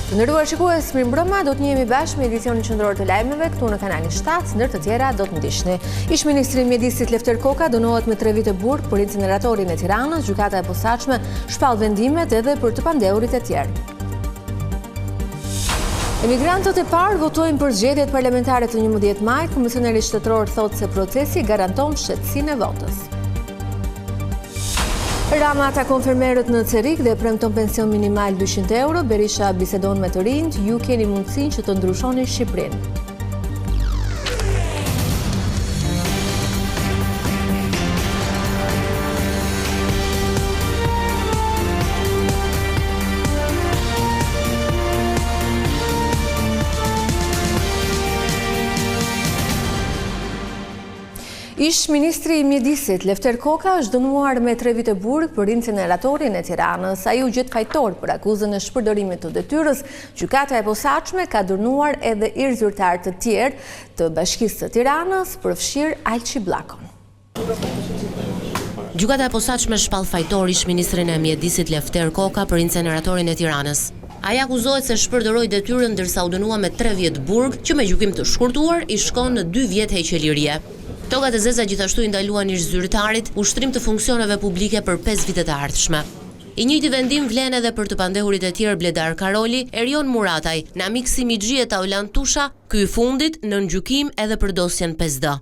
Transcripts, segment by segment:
Të nderuar shikues, mirëmbrëma, do të njihemi bashkë me edicionin qendror të lajmeve këtu në kanalin 7, ndër të tjera do të ndiqni. Ish ministri i mjedisit Lefter Koka dënohet me 3 vite burg për inceneratorin e Tiranës. Gjykata e posaçme shpall vendimet edhe për të pandeurit e tjerë. Emigrantët e parë votojnë për zgjedhjet parlamentare të 11 maj. Komisioneri shtetëror thotë se procesi garanton shtetësinë e votës. Rama takon fermerët në Cerik dhe premton pension minimal 200 euro. Berisha bisedon me të rinjt, ju keni mundësinë që të ndryshoni Shqipërinë. Ish ministri i mjedisit Lefter Koka është dënuar me 3 vite burg për inceneratorin e Tiranës. Ai u gjet fajtor për akuzën e shpërdorimit të detyrës. Gjykata e posaçme ka dënuar edhe irzyrtar të tjerë të Bashkisë së Tiranës, përfshir Alçi Bllakon. Gjykata e posaçme shpall fajtor ish ministrin e mjedisit Lefter Koka për inceneratorin e Tiranës. Ai akuzohet se shpërdoroi detyrën ndërsa u dënua me 3 vjet burg, që me gjykim të shkurtuar i shkon në 2 vjet heqëlirie. Tokat e zeza gjithashtu i ndaluan ish-zyrtarit ushtrim të funksioneve publike për 5 vite të ardhshme. I njëjti vendim vlen edhe për të pandehurit e tjerë Bledar Karoli, Erion Murataj, Namik Simixhi e Taulan Tusha, ky i fundit në gjykim edhe për dosjen 5D.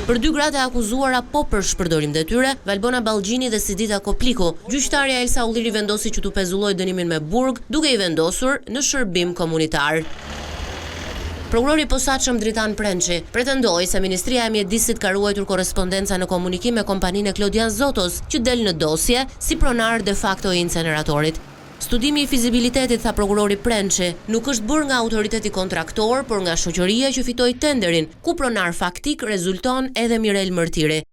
Për 2 gratë e akuzuara po për shpërdorim detyre, Valbona Ballgjini dhe Sidita Kopliku, gjyqtarja Elsa Ulliri vendosi që t'u pezulloj dënimin me burg, duke i vendosur në shërbim komunitar. Prokurori i posaçëm Dritan Prençi pretendoi se Ministria e Mjedisit ka ruajtur korrespondenca në komunikim me kompaninë Klodian Zotos, që del në dosje si pronar de facto i inceneratorit. Studimi i fizibilitetit, tha prokurori Prençi, nuk është bërë nga autoriteti kontraktor, por nga shoqëria që fitoi tenderin, ku pronar faktik rezulton edhe Mirel Mërtiri.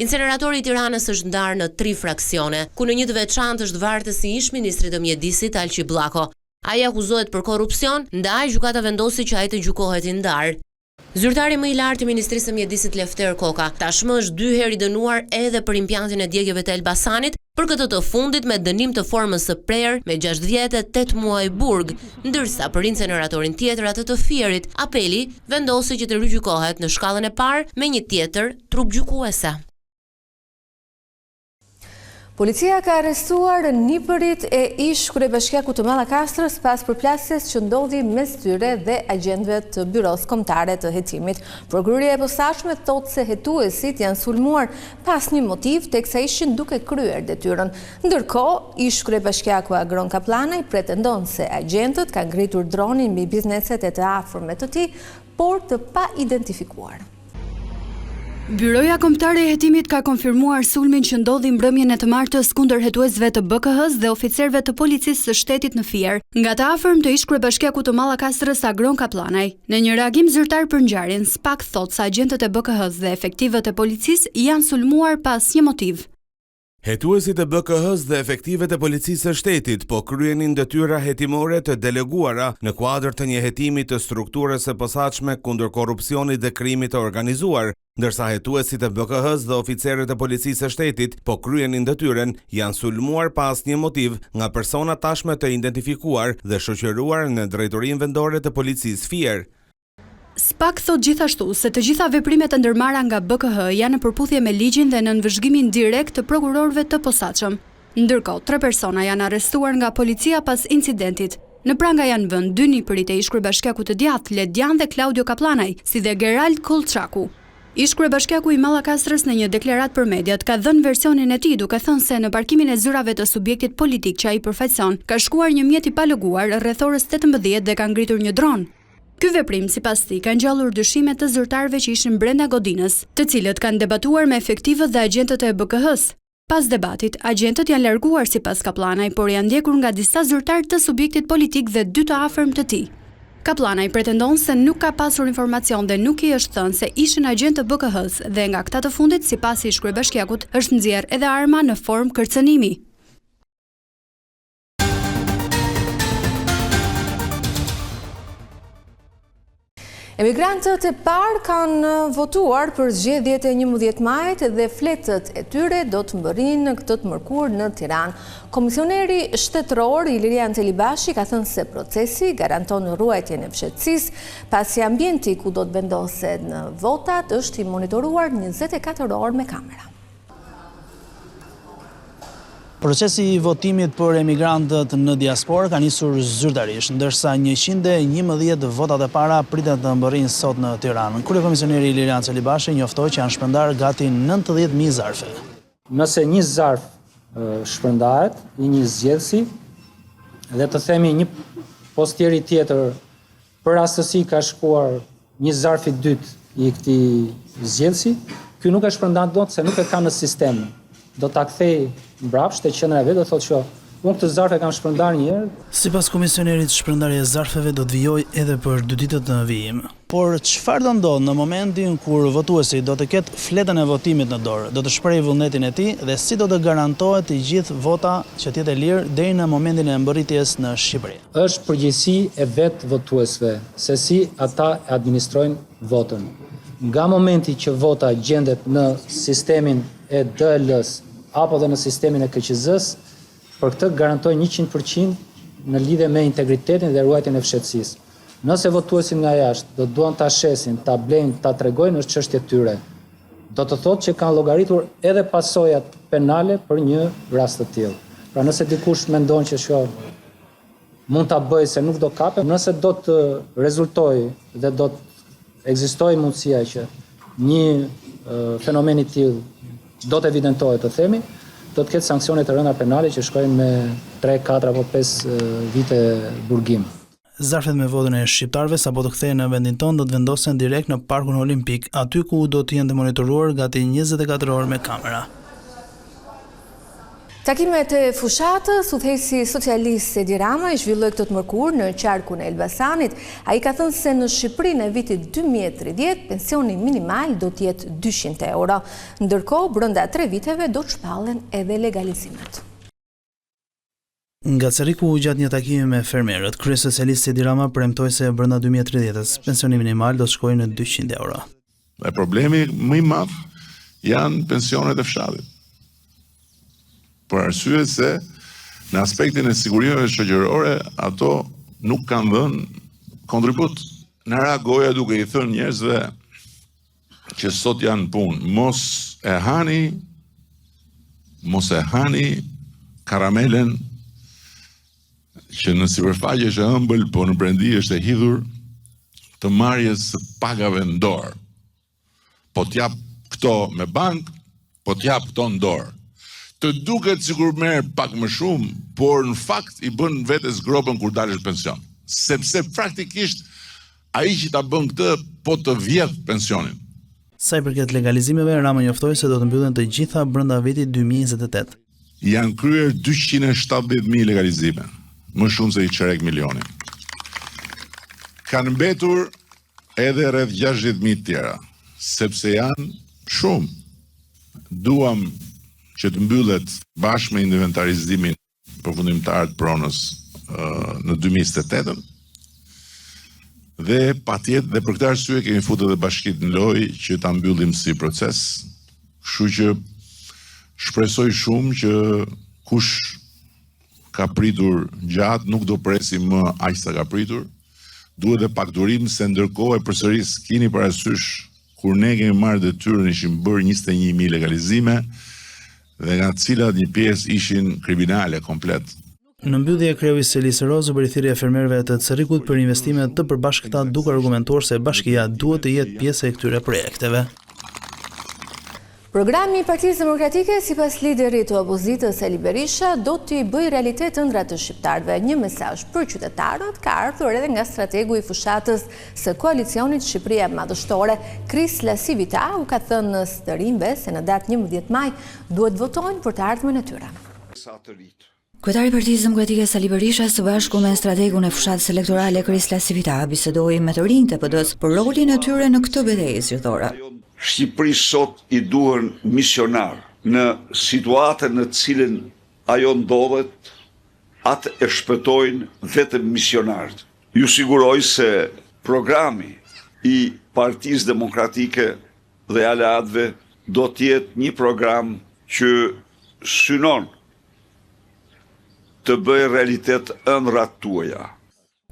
Inceneratori i Tiranës është ndarë në 3 fraksione, ku në një të veçantë është vartësi ish ministrit të mjedisit Alçi Bllako. Ai akuzohet për korrupsion, ndaj gjykata vendosi që ai të gjykohet i ndarë. Zyrtari më i lartë i Ministrisë së Mjedisit Lefter Koka tashmë është 2 herë i dënuar edhe për impjantin e djegëve të Elbasanit, për këtë të fundit me dënim të formës së prerë me 6 vjet e 8 muaj burg, ndërsa për inceneratorin tjetër atë të Fierit, apeli vendosi që të rigjykohet në shkallën e parë me një tjetër trup gjykuese. Policia ka arrestuar nipërit e ish kryebashkiakut të Mallakastrës pas përplasjes që ndodhi mes tyre dhe agjentëve të Byros Kombëtare të Hetimit. Prokuroria e posaçme thotë se hetuesit janë sulmuar pas një motiv teksa ishin duke kryer detyrën. Ndërkohë, ish kryebashkiaku Agron Kaplanaj pretendon se agjentët kanë ngritur dronin mbi bizneset e të afërme të tij, por të pa identifikuar. Byroja Kombëtare e Hetimit ka konfirmuar sulmin që ndodhi mbrëmjen e të martës kundër hetuesve të BKH-s dhe oficerëve të policisë së shtetit në Fier, nga të afërm të ish kryebashkiakut të Mallakastrës Agron Kaplanaj. Në një reagim zyrtar për ngjarjen, SPAK thotë se agjentët e BKH-s dhe efektivët e policisë janë sulmuar pas një motiv. Hetuesit e BKH-s dhe efektivet e policisë së shtetit po kryenin detyra hetimore të deleguara në kuadër të një hetimi të strukturës së posaçme kundër korrupsionit dhe krimit të organizuar, ndërsa hetuesit e BKH-s dhe oficerët e policisë së shtetit po kryenin detyrën janë sulmuar pas një motiv nga persona tashmë të identifikuar dhe shoqëruar në drejtorinë vendore të policisë Fier. SPAK thot gjithashtu se të gjitha veprimet e ndërmarra nga BKH janë në përputhje me ligjin dhe në nënvëzhgimin direkt të prokurorëve të posaçëm. Ndërkohë, 3 persona janë arrestuar nga policia pas incidentit. Në pranga janë vënë 2 nipërit e ish kryebashkiakut të djathtë Ledian dhe Claudio Kaplanaj, si dhe Gerald Kolçaku. Ish kryebashkiaku i Mallakastrës në një deklarat për mediat ka dhënë versionin e tij, duke thënë se në parkimin e zyrave të subjektit politik që ai përfaqëson ka shkuar një mjet i palëguar rreth orës 18 dhe ka ngritur një dron. Ky veprim sipas tij ka ngjallur dyshime të zyrtarëve që ishin brenda godinës, të cilët kanë debatuar me efektivët dhe agjentët e BKH-s. Pas debatit, agjentët janë larguar sipas Kaplanaj, por janë ndjekur nga disa zyrtarë të subjektit politik dhe 2 të afërm të tij. Kaplanaj pretendon se nuk ka pasur informacion dhe nuk i është thënë se ishin agjentë të BKH-s dhe nga këta të fundit, sipas ish kryebashkiakut, është nxjerr edhe arma në formë kërcënimi. Emigrantët e parë kanë votuar për zgjedhjet e 11 majit dhe fletët e tyre do të mbërrinë këtë të mërkurë në Tiranë. Komisioneri shtetëror Ilirian Celibashi ka thënë se procesi garanton ruajtjen e fshehtësisë, pasi ambienti ku do të vendosen votat është i monitoruar 24 orë me kamera. Procesi i votimit për emigrantët në diasporë ka nisur zyrtarisht, ndërsa 111 votat e para pritet të mbërrinë sot në Tiranë. Kryekomisioneri Ilirian Celibashi njoftoi që janë shpërndar gati 90.000 zarfe. Nëse një zarf shpërndahet, një zgjedhësi, dhe të themi një postjeri tjetër për rastësi ka shkuar një zarf i dytë i këtij zgjedhësi, ky nuk e shpërndan dot se nuk e ka në sistem. Do ta kthej mbrapsht te qendra e vet, do thotë që unë këtë zarf e kam shpërndar një herë. Sipas komisionerit, shpërndarja e zarfeve do të vijojë edhe për 2 ditët në vijim. Por çfarë do ndodh në momentin kur votuesi do të ketë fletën e votimit në dorë, do të shprehë vullnetin e tij dhe si do të garantohet të gjithë vota që të jetë lirë deri në momentin e mbërritjes në Shqipëri? Është përgjegjësi e vet votuesve se si ata administrojnë votën. Nga momenti që vota gjendet në sistemin e DL-s apo dhe në sistemin e KQZ-s, për këtë garantoj 100% në lidhje me integritetin dhe ruajtjen e fshehtësisë. Nëse votuesit nga jashtë do duan ta shesin, ta blejnë, ta tregojnë është çështje e tyre. Do të thotë që kanë llogaritur edhe pasojat penale për një rast të tillë. Pra nëse dikush mendon që kjo mund ta bëjë se nuk do kapet, nëse do të rezultojë dhe do të ekzistojë mundësia që një fenomen i tillë do të evidentohet, të themi, do të ketë sanksione të rënda penale që shkojnë me 3, 4 apo 5 vite burgim. Zarfet me votën e shqiptarëve sapo të kthehen në vendin tonë do të vendosen direkt në Parkun Olimpik, aty ku do të jenë të monitoruar gati 24 orë me kamera. Takimet e fushatës, udhëheqësi socialist Edi Rama i zhvilloi këtë të mërkurë në qarkun e Elbasanit. Ai ka thënë se në Shqipërinë e vitit 2030 pensioni minimal do të jetë 200 euro. Ndërkohë, brenda 3 viteve do të shpallen edhe legalizimet. Nga Ceriku gjatë një takimi me fermerët, kryesocialisti Edi Rama premtoi se brenda 2030-s pensioni minimal do të shkojë në 200 euro. Problemi më i madh janë pensionet e fshatit. Për arsye se në aspektin e sigurive shoqërore ato nuk kanë dhënë kontribut. Në reagoja duke i thënë njerëzve që sot janë punë, mos e hani karamelen që në sipërfaqe është e ëmbël, po në brendi është e hidhur, të marrjes së pagave në dorë. Po t'jap këto me bank, po t'jap këto në dorë. Të duket sikur merr pak më shumë, por në fakt i bën vetes gropën kur dalësh pension. Sepse praktikisht ai që ta bën këtë po të vjedh pensionin. Sa i përket legalizimeve, Rama njoftoi se do të mbyllen të gjitha brenda vitit 2028. Janë kryer 270.000 legalizime, më shumë se i çerek milioni. Kanë mbetur edhe rreth 60.000 tjera, sepse janë shumë. Duam që të mbyllet bashkë me inventarizimin përfundimtar të pronës në 2028 dhe patjetër dhe për këtë arsye kemi futur edhe bashkitë në lojë që ta mbyllim si proces, kështu që shpresoj shumë që kush ka pritur gjatë nuk do presim më aq sa ka pritur, duhet dhe pak durim se ndërkohë e përsëris keni parasysh kur ne kemi marrë detyrën ishim bërë 21.000 legalizime dhe nga cilat një pjesë ishin kriminale komplet. Në mbyllje, kreu i Selisë Rozë bëri thirrje e fermerëve të Cerikut për investime të përbashkëta duke argumentuar se bashkia duhet të jetë pjesë e këtyre projekteve. Programi i Partisë Demokratike, sipas liderit të opozitës Sali Berisha, do t'i bëjë realitet ëndrat të shqiptarëve. Një mesazh për qytetarët ka ardhur edhe nga strategu i fushatës së koalicionit Shqipëria Madhështore, Kris Lasivita, u ka thënë së rinjve se në datë 11 maj duhet votojnë për të ardhmen e tyre. Kryetari i Partisë Demokratike Sali Berisha së bashku me strategun e fushatës elektorale Kris Lasivita bisedoi me të rinjtë të PD-s për rolin e tyre në këtë betejë zgjedhore. Shqipëri sot i duhen misionar në situatën në cilën ajo ndodhet, atë e shpëtojnë vetëm misionarët. Ju siguroj se programi i Partisë Demokratike dhe aleatëve do t'jetë një program që synon të bëjë realitet ëndrat tuaja.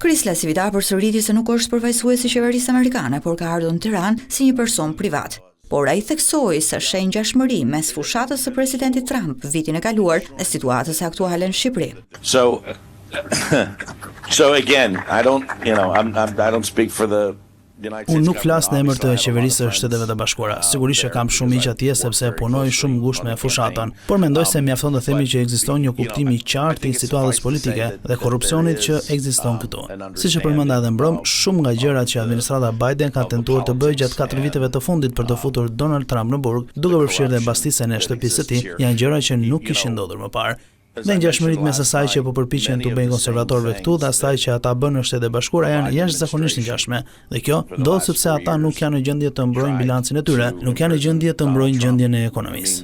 Chrysler Civita përsëriti se nuk është përfaqësues i qeverisë amerikane, por ka ardhur në Tiranë si një person privat. Por ai theksoi se sheh ngjashmëri mes fushatës së presidentit Trump vitin e kaluar dhe situatës aktuale në Shqipëri. So again, I don't speak for the Unë nuk flas në emër të qeverisë së Shteteve të Bashkuara. Sigurisht që kam shumë miq atje sepse punoj shumë ngushtë me fushatën, por mendoj se mjafton të themi që ekziston një kuptim i qartë i situatës politike dhe korrupsionit që ekziston këtu. Siç e përmenda edhe mbrëm, shumë nga gjërat që administrata Biden ka tentuar të bëjë gjatë 4 viteve të fundit për të futur Donald Trump në burg, duke përfshirë dhe bastisën e shtëpisë së tij, janë gjëra që nuk kishin ndodhur më parë. Dhe ngjashmëritë mes asaj që po përpiqen të bëjnë konservatorëve këtu dhe asaj që ata bën në Shtetet e Bashkuara janë jashtëzakonisht ngjashme. Dhe kjo ndodh sepse ata nuk janë në gjendje të mbrojnë bilancin e tyre, nuk janë në gjendje të mbrojnë gjendjen e ekonomisë.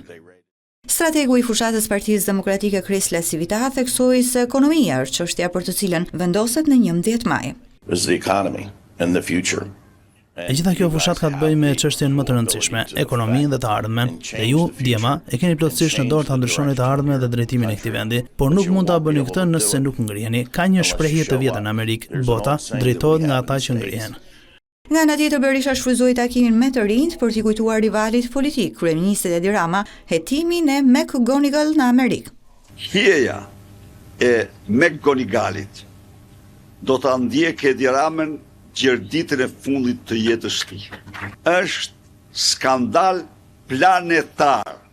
Strategu i fushatës Partisë Demokratike Chrysler Civita theksoi se ekonomia është çështja për të cilën vendoset në 11 maj. E gjitha kjo fushat ka të bëjë me çështjen më të rëndësishme, ekonominë dhe të ardhmen. Dhe ju, djema, e keni plotësisht në dorë ta ndryshoni të ardhmen dhe drejtimin e këtij vendi, por nuk mund ta bëni këtë nëse nuk ngriheni. Ka një shprehje të vjetër në Amerikë, bota drejtohet nga ata që ngrihen. Nga ana tjetër, Berisha shfryzoi takimin me të rinjt për t'i kujtuar rivalit politik, kryeministit Edi Rama, hetimin e McGonigal në Amerikë. Hjeja e McGonigalit do ta ndjekë Edi Ramën gjatë ditën e fundit të jetës së tij. Është skandal planetar.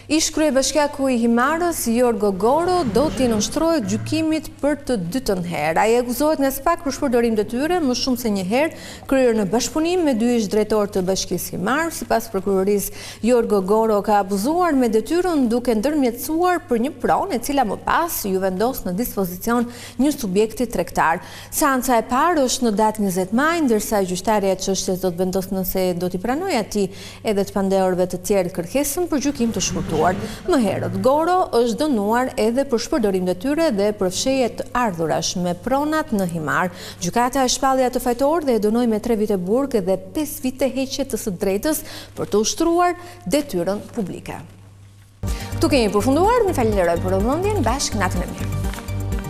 Ish kryebashkiaku i Himarës, Jorgo Goro, do t'i nënshtrohet gjykimit për të dytën herë. Ai akuzohet nga SPAK për shpërdorim detyre më shumë se një herë, kryer në bashkëpunim me dy ish drejtorë të Bashkisë Himar. Sipas prokurorisë, Jorgo Goro ka abuzuar me detyrën duke ndërmjetësuar për një pronë e cila më pas ju vendos në dispozicion një subjekti tregtar. Seanca e parë është në datë 20 maj, ndërsa gjyqtarja e çështjes do të vendosë nëse do t'i pranojë atij edhe të pandeorëve të tjerë kërkesën për gjykim të shkurtuar. Më herët, Goro është dënuar edhe për shpërdorim detyre dhe për fshehje të ardhurash me pronat në Himar. Gjykata e shpalli atë fajtor dhe e dënoi me 3 vite burg dhe 5 vite heqje të së drejtës për të ushtruar detyrën publike. Tu kemi përfunduar, më falenderoj për vëmendjen, bashkë natën e mirë.